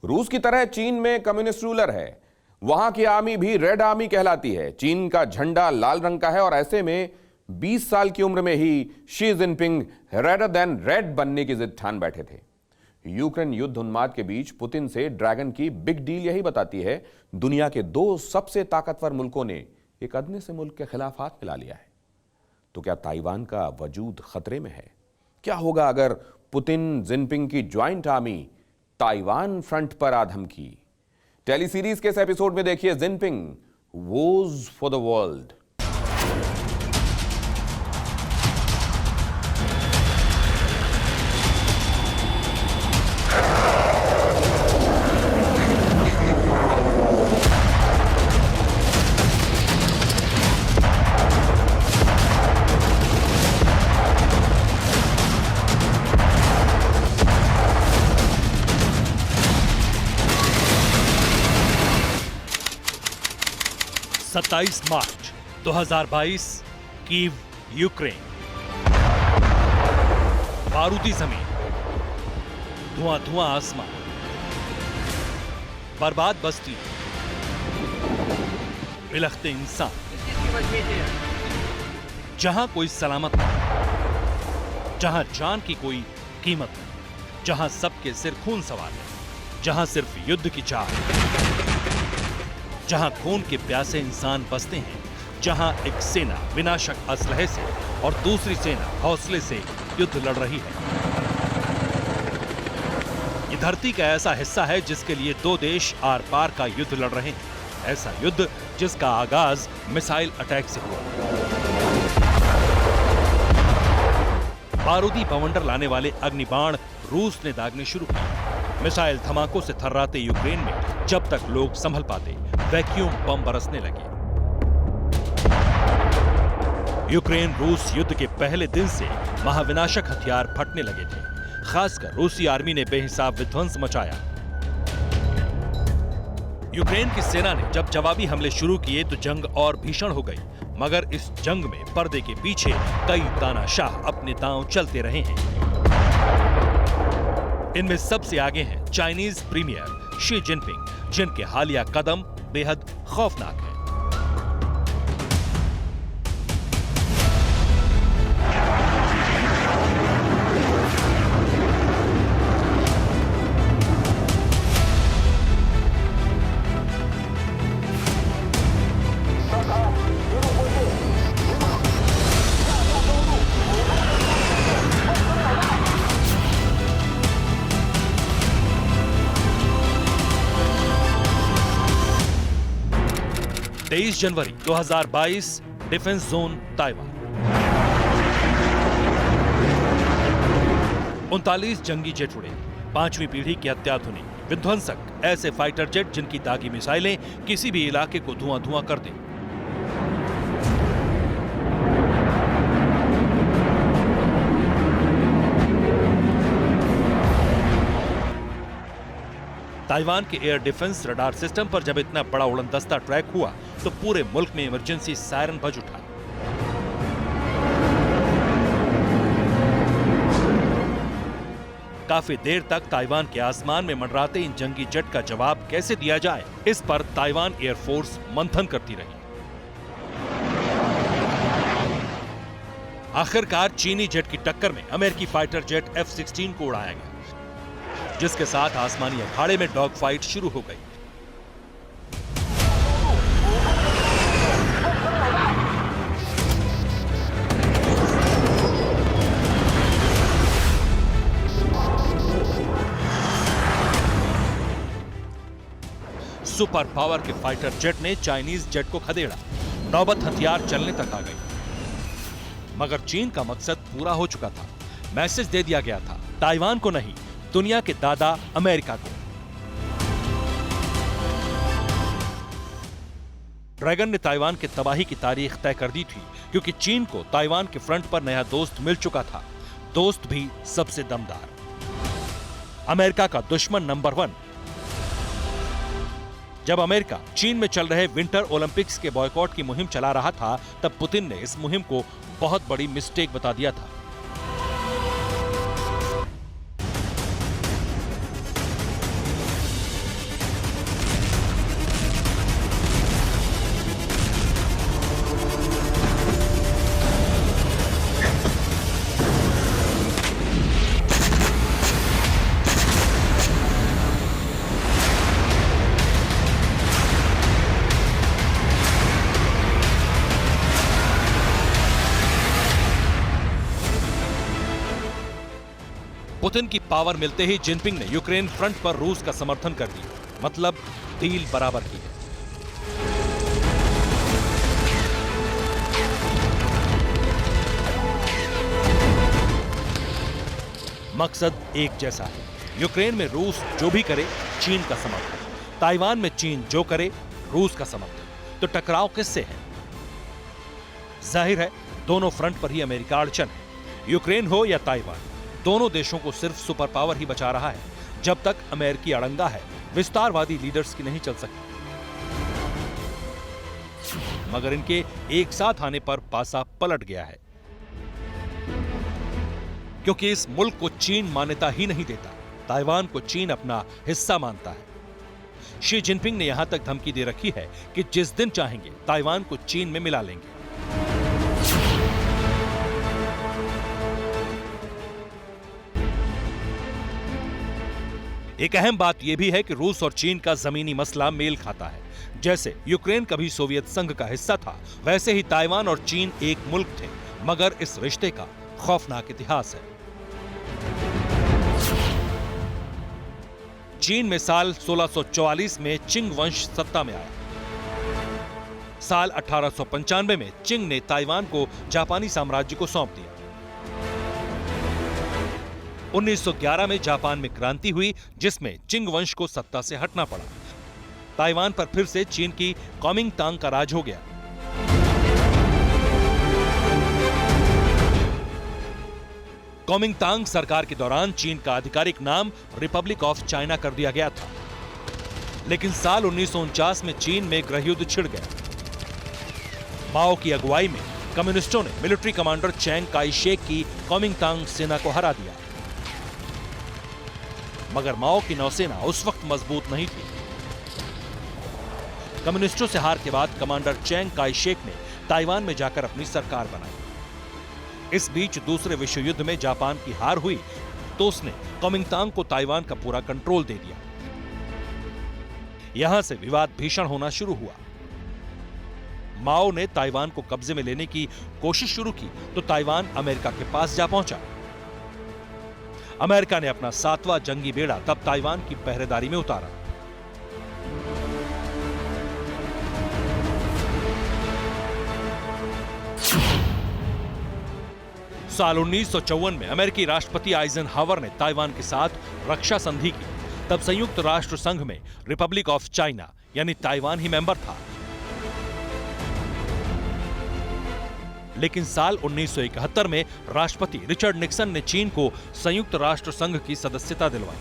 रूस की तरह चीन में कम्युनिस्ट रूलर है। वहां की आर्मी भी रेड आर्मी कहलाती है। चीन का झंडा लाल रंग का है और ऐसे में 20 साल की उम्र में ही Xi Jinping redder than red बनने की जिद ठान बैठे थे। यूक्रेन युद्ध उन्माद के बीच पुतिन से ड्रैगन की बिग डील यही बताती है। दुनिया के दो सबसे ताकतवर मुल्कों ने एक अदने से मुल्क के खिलाफ हाथ मिला लिया है। तो क्या ताइवान का वजूद खतरे में है? क्या होगा अगर पुतिन जिनपिंग की ज्वाइंट आर्मी ताइवान फ्रंट पर आ धमकी? टेली सीरीज के इस एपिसोड में देखिए Jinping was for the world. सत्ताईस मार्च 2022 कीव, यूक्रेन। बारूदी जमीन, धुआं धुआं आसमान, बर्बाद बस्ती, बिलखते इंसान। जहां कोई सलामत नहीं, जहां जान की कोई कीमत नहीं, जहां सबके सिर खून सवार है, जहां सिर्फ युद्ध की चाह, जहां खून के प्यासे इंसान बसते हैं, जहां एक सेना विनाशक असलहे से और दूसरी सेना हौसले से युद्ध लड़ रही है। ये धरती का ऐसा हिस्सा है जिसके लिए दो देश आर पार का युद्ध लड़ रहे हैं। ऐसा युद्ध जिसका आगाज मिसाइल अटैक से हुआ। बारूदी बवंडर लाने वाले अग्निबाण रूस ने दागने शुरू किए। मिसाइल धमाकों से थर्राते यूक्रेन में जब तक लोग संभल पाते, वैक्यूम बम बरसने लगे। यूक्रेन रूस युद्ध के पहले दिन से महाविनाशक हथियार फटने लगे थे। खासकर रूसी आर्मी ने बेहिसाब विध्वंस मचाया। यूक्रेन की सेना ने जब जवाबी हमले शुरू किए तो जंग और भीषण हो गई। मगर इस जंग में पर्दे के पीछे कई तानाशाह अपने दांव चलते रहे हैं। इनमें सबसे आगे हैं चाइनीज प्रीमियर शी जिनपिंग, जिनके हालिया कदम बेहद खौफनाक है। जनवरी 2022 डिफेंस जोन ताइवान। 39 जंगी जेट उड़े। 5वीं पीढ़ी के अत्याधुनिक विध्वंसक ऐसे फाइटर जेट जिनकी दागी मिसाइलें किसी भी इलाके को धुआं धुआं कर दें। ताइवान के एयर डिफेंस रडार सिस्टम पर जब इतना बड़ा उड़नदस्ता ट्रैक हुआ तो पूरे मुल्क में इमरजेंसी सायरन बज उठा। काफी देर तक ताइवान के आसमान में मंडराते इन जंगी जेट का जवाब कैसे दिया जाए, इस पर ताइवान एयरफोर्स मंथन करती रही। आखिरकार चीनी जेट की टक्कर में अमेरिकी फाइटर जेट F-16 को उड़ाया गया, जिसके साथ आसमानी अखाड़े में डॉग फाइट शुरू हो गई। सुपर पावर के फाइटर जेट ने चाइनीज जेट को खदेड़ा। नौबत हथियार चलने तक आ गई। मगर चीन का मकसद पूरा हो चुका था। मैसेज दे दिया गया था, ताइवान को नहीं, दुनिया के दादा अमेरिका को। ड्रैगन ने ताइवान के तबाही की तारीख तय कर दी थी, क्योंकि चीन को ताइवान के फ्रंट पर नया दोस्त मिल चुका था। दोस्त भी सबसे दमदार, अमेरिका का दुश्मन नंबर 1। जब अमेरिका चीन में चल रहे विंटर ओलंपिक्स के बॉयकॉट की मुहिम चला रहा था, तब पुतिन ने इस मुहिम को बहुत बड़ी मिस्टेक बता दिया था। पुतिन की पावर मिलते ही जिनपिंग ने यूक्रेन फ्रंट पर रूस का समर्थन कर दिया, मतलब डील बराबर की है। मकसद एक जैसा है, यूक्रेन में रूस जो भी करे चीन का समर्थन, ताइवान में चीन जो करे रूस का समर्थन। तो टकराव किससे है? जाहिर है दोनों फ्रंट पर ही अमेरिका अड़चन है। यूक्रेन हो या ताइवान, दोनों देशों को सिर्फ सुपर पावर ही बचा रहा है। जब तक अमेरिकी अड़ंगा है, विस्तारवादी लीडर्स की नहीं चल सकती। मगर इनके एक साथ आने पर पासा पलट गया है, क्योंकि इस मुल्क को चीन मान्यता ही नहीं देता। ताइवान को चीन अपना हिस्सा मानता है। शी जिनपिंग ने यहां तक धमकी दे रखी है कि जिस दिन चाहेंगे ताइवान को चीन में मिला लेंगे। एक अहम बात यह भी है कि रूस और चीन का जमीनी मसला मेल खाता है। जैसे यूक्रेन कभी सोवियत संघ का हिस्सा था, वैसे ही ताइवान और चीन एक मुल्क थे। मगर इस रिश्ते का खौफनाक इतिहास है। चीन में साल 1644 में चिंग वंश सत्ता में आया। साल 1895 में चिंग ने ताइवान को जापानी साम्राज्य को सौंप दिया। 1911 में जापान में क्रांति हुई, जिसमें चिंग वंश को सत्ता से हटना पड़ा। ताइवान पर फिर से चीन की कुओमिंतांग का राज हो गया। कुओमिंतांग सरकार के दौरान चीन का आधिकारिक नाम रिपब्लिक ऑफ चाइना कर दिया गया था। लेकिन साल 1949 में चीन में गृहयुद्ध छिड़ गया। माओ की अगुवाई में कम्युनिस्टों ने military commander Chiang Kai Shek की कुओमिंतांग सेना को हरा दिया। मगर माओ की नौसेना उस वक्त मजबूत नहीं थी। कम्युनिस्टों से हार के बाद कमांडर चैंग काई शेक ने ताइवान में जाकर अपनी सरकार बनाई। इस बीच दूसरे विश्व युद्ध में जापान की हार हुई तो उसने कुओमिंतांग को ताइवान का पूरा कंट्रोल दे दिया। यहां से विवाद भीषण होना शुरू हुआ। माओ ने ताइवान को कब्जे में लेने की कोशिश शुरू की तो ताइवान अमेरिका के पास जा पहुंचा। अमेरिका ने अपना 7वां जंगी बेड़ा तब ताइवान की पहरेदारी में उतारा। साल 1954 में अमेरिकी राष्ट्रपति आइजनहावर ने ताइवान के साथ रक्षा संधि की। तब संयुक्त राष्ट्र संघ में रिपब्लिक ऑफ चाइना यानी ताइवान ही मेंबर था। लेकिन साल 1971 में राष्ट्रपति रिचर्ड निक्सन ने चीन को संयुक्त राष्ट्र संघ की सदस्यता दिलवाई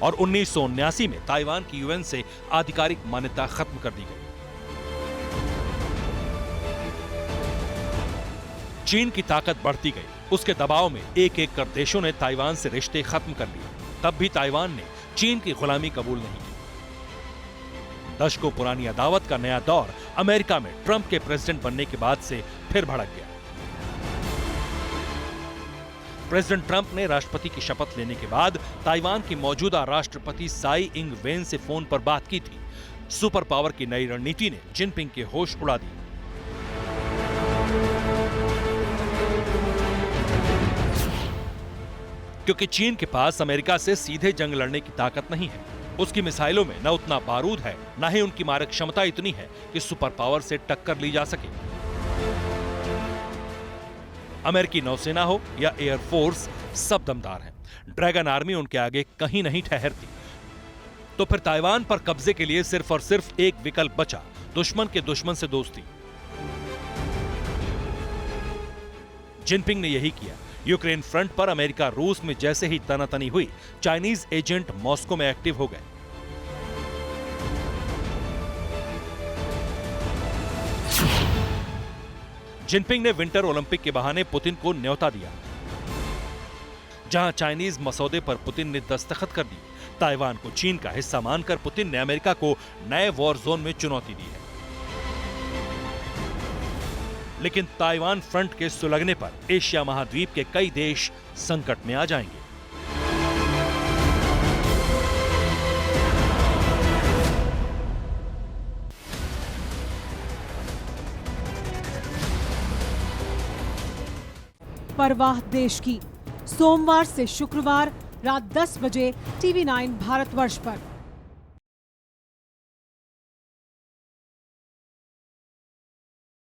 और 1979 में ताइवान की यूएन से आधिकारिक मान्यता खत्म कर दी गई। चीन की ताकत बढ़ती गई। उसके दबाव में एक एक कर देशों ने ताइवान से रिश्ते खत्म कर लिए। तब भी ताइवान ने चीन की गुलामी कबूल नहीं की। दशकों पुरानी अदावत का नया दौर अमेरिका में ट्रंप के प्रेसिडेंट बनने के बाद से फिर भड़क गया। प्रेसिडेंट ट्रंप ने राष्ट्रपति की शपथ लेने के बाद ताइवान की मौजूदा राष्ट्रपति साई इंग वेन से फोन पर बात की थी। सुपर पावर की नई रणनीति ने जिनपिंग के होश उड़ा दिए। क्योंकि चीन के पास अमेरिका से सीधे जंग लड़ने की ताकत नहीं है। उसकी मिसाइलों में न उतना बारूद है, न ही उनकी मारक क्षमता इतनी है कि सुपर पावर से टक्कर ली जा सके। अमेरिकी नौसेना हो या एयरफोर्स, सब दमदार हैं। ड्रैगन आर्मी उनके आगे कहीं नहीं ठहरती। तो फिर ताइवान पर कब्जे के लिए सिर्फ और सिर्फ एक विकल्प बचा, दुश्मन के दुश्मन से दोस्ती। जिनपिंग ने यही किया। यूक्रेन फ्रंट पर अमेरिका रूस में जैसे ही तनातनी हुई, चाइनीज एजेंट मॉस्को में एक्टिव हो गए। जिनपिंग ने विंटर ओलंपिक के बहाने पुतिन को न्योता दिया। जहां चाइनीज मसौदे पर पुतिन ने दस्तखत कर दी, ताइवान को चीन का हिस्सा मानकर पुतिन ने अमेरिका को नए वॉर जोन में चुनौती दी है। लेकिन ताइवान फ्रंट के सुलगने पर एशिया महाद्वीप के कई देश संकट में आ जाएंगे। परवाह देश की, सोमवार से शुक्रवार रात 10 बजे TV9 भारतवर्ष पर।